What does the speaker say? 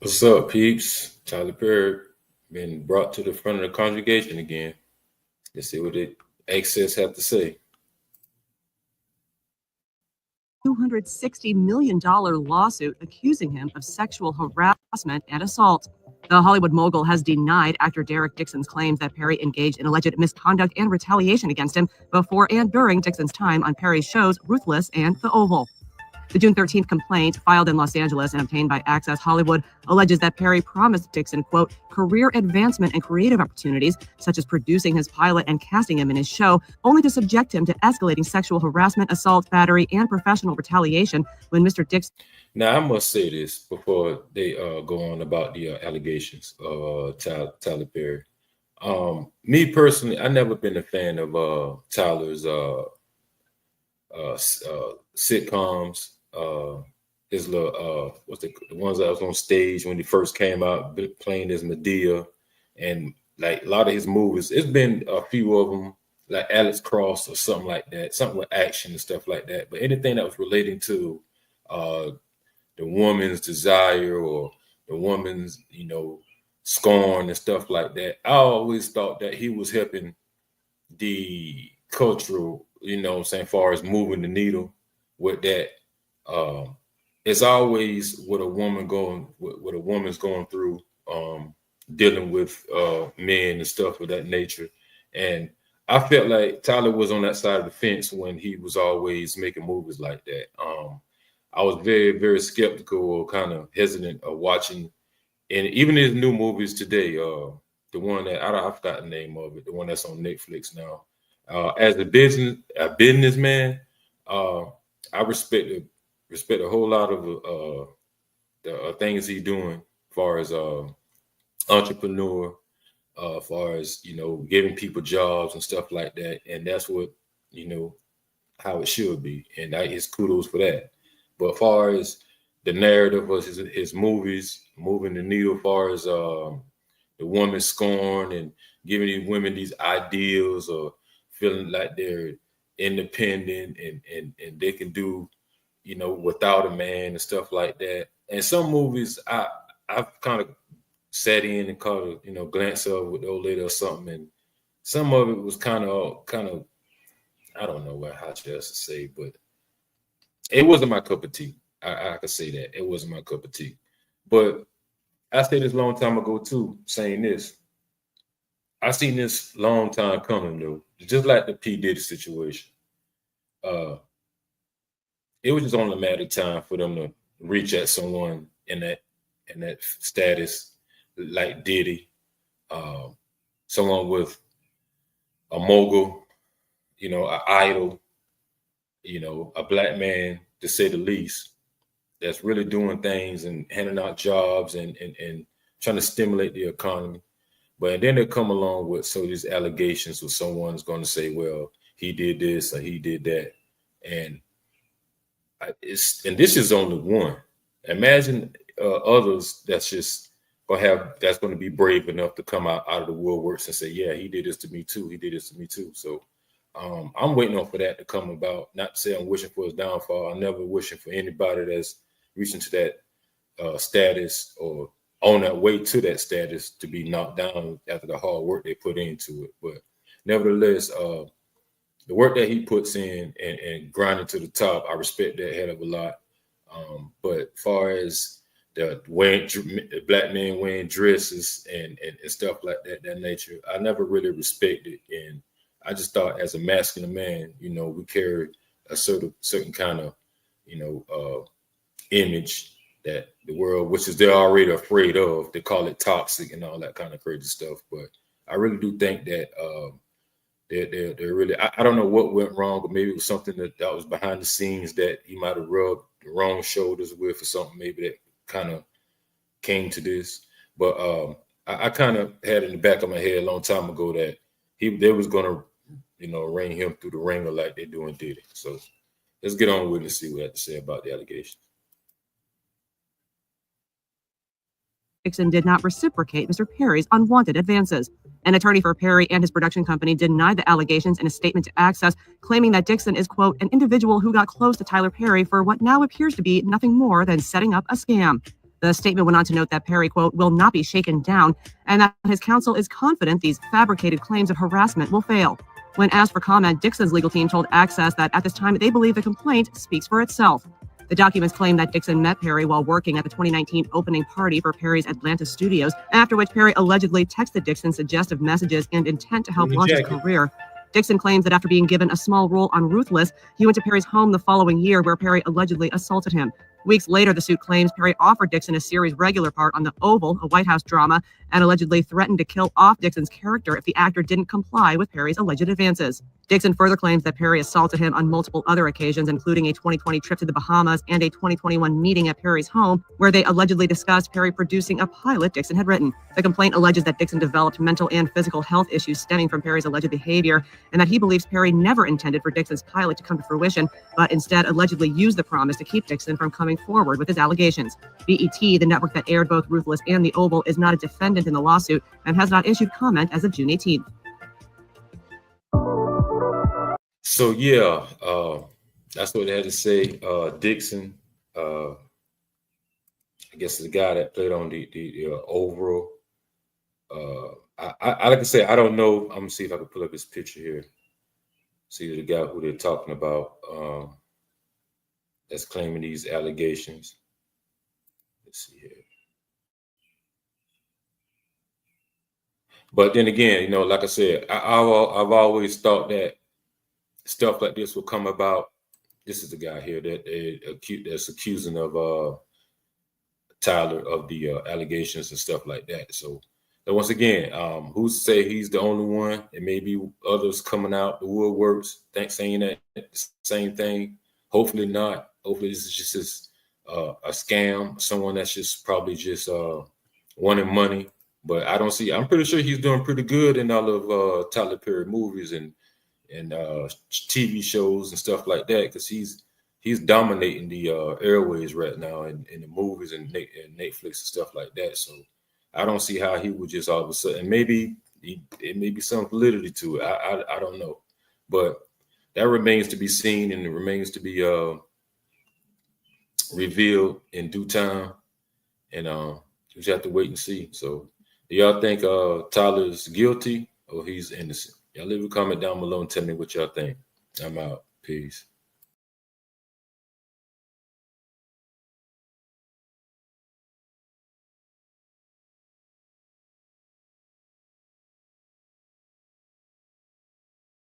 What's up, peeps? Tyler Perry been brought to the front of the congregation again. Let's see what the excess have to say. $260 million lawsuit accusing him of sexual harassment and assault. The Hollywood mogul has denied actor Derek Dixon's claims that Perry engaged in alleged misconduct and retaliation against him before and during Dixon's time on Perry's shows Ruthless and The Oval. The June 13th complaint, filed in Los Angeles and obtained by Access Hollywood, alleges that Perry promised Dixon, quote, career advancement and creative opportunities, such as producing his pilot and casting him in his show, only to subject him to escalating sexual harassment, assault, battery, and professional retaliation when Mr. Dixon... Now, I must say this before they go on about the allegations of Tyler Perry. Me personally, I've never been a fan of Tyler's sitcoms. His little the ones that was on stage when he first came out playing as Medea, and like a lot of his movies. It's been a few of them, like Alex Cross or something like that, something with action and stuff like that. But anything that was relating to the woman's desire or the woman's, scorn and stuff like that, I always thought that he was helping the cultural, far as moving the needle with that. It's always what a woman's going through, dealing with men and stuff of that nature. And I felt like Tyler was on that side of the fence when he was always making movies like that. I was very, very skeptical or kind of hesitant of watching, and even his new movies today, the one that I forgot the name of it, the one that's on Netflix now. As a businessman, I respect a whole lot of the things he's doing, as far as entrepreneur, as far as giving people jobs and stuff like that, and that's what how it should be, and his kudos for that. But as far as the narrative of his movies, moving the needle, as far as the woman scorn and giving these women these ideals or feeling like they're independent and they can do without a man and stuff like that. And some movies I've kind of sat in and caught a glance of with the old lady or something, and some of it was kind of I don't know how to say, but it wasn't my cup of tea. I could say that it wasn't my cup of tea. But I said this long time ago too, saying this. I seen this long time coming though, just like the P. Diddy situation. It was just only a matter of time for them to reach at someone in that status, like Diddy, someone with a mogul, an idol, a black man, to say the least, that's really doing things and handing out jobs and trying to stimulate the economy. But then they come along with these allegations where someone's going to say, well, he did this or he did that. And this is only one. Imagine others that's going to be brave enough to come out of the woodworks and say, yeah, he did this to me too. He did this to me too. So I'm waiting on for that to come about. Not to say I'm wishing for his downfall. I'm never wishing for anybody that's reaching to that status or on that way to that status to be knocked down after the hard work they put into it. But nevertheless, the work that he puts in and grinding to the top, I respect that hell of a lot. But as far as the black men wearing dresses and stuff like that nature, I never really respected. And I just thought as a masculine man, we carry a certain kind of, image that the world, which is they're already afraid of. They call it toxic and all that kind of crazy stuff. But I really do think that they're really, I don't know what went wrong, but maybe it was something that was behind the scenes that he might have rubbed the wrong shoulders with or something. Maybe that kind of came to this. But I kind of had in the back of my head a long time ago that they was going to, ring him through the ringer like they doing Diddy. So let's get on with it and see what I have to say about the allegations. Dixon did not reciprocate Mr. Perry's unwanted advances. An attorney for Perry and his production company denied the allegations in a statement to Access, claiming that Dixon is, quote, an individual who got close to Tyler Perry for what now appears to be nothing more than setting up a scam. The statement went on to note that Perry, quote, will not be shaken down, and that his counsel is confident these fabricated claims of harassment will fail. When asked for comment, Dixon's legal team told Access that at this time they believe the complaint speaks for itself. The documents claim that Dixon met Perry while working at the 2019 opening party for Perry's Atlanta studios, after which Perry allegedly texted Dixon suggestive messages and intent to help launch his career. Dixon claims that after being given a small role on Ruthless, he went to Perry's home the following year where Perry allegedly assaulted him. Weeks later, the suit claims Perry offered Dixon a series regular part on The Oval, a White House drama, and allegedly threatened to kill off Dixon's character if the actor didn't comply with Perry's alleged advances. Dixon further claims that Perry assaulted him on multiple other occasions, including a 2020 trip to the Bahamas and a 2021 meeting at Perry's home, where they allegedly discussed Perry producing a pilot Dixon had written. The complaint alleges that Dixon developed mental and physical health issues stemming from Perry's alleged behavior, and that he believes Perry never intended for Dixon's pilot to come to fruition, but instead allegedly used the promise to keep Dixon from coming forward with his allegations. BET, the network that aired both Ruthless and The Oval, is not a defendant in the lawsuit and has not issued comment as of June 18th. So yeah, that's what they had to say. Dixon, I guess the guy that played on the Oval. I like to say, I don't know. I'm gonna see if I can pull up his picture here. See the guy who they're talking about, that's claiming these allegations. Let's see here. But then again, like I said, I've always thought that stuff like this will come about. This is the guy here that's accusing of Tyler of the allegations and stuff like that. So once again, who's to say he's the only one? It may be others coming out the woodworks, saying that same thing. Hopefully not. Hopefully this is just a scam. Someone that's just probably just wanting money. But I'm pretty sure he's doing pretty good in all of Tyler Perry movies and TV shows and stuff like that, because he's dominating the airways right now in the movies and Netflix and stuff like that. So I don't see how he would just all of a sudden, maybe it may be some validity to it. I don't know, but that remains to be seen, and it remains to be revealed in due time, and we just have to wait and see. So do y'all think Tyler's guilty or he's innocent? Y'all leave a comment down below and tell me what y'all think. I'm out. Peace.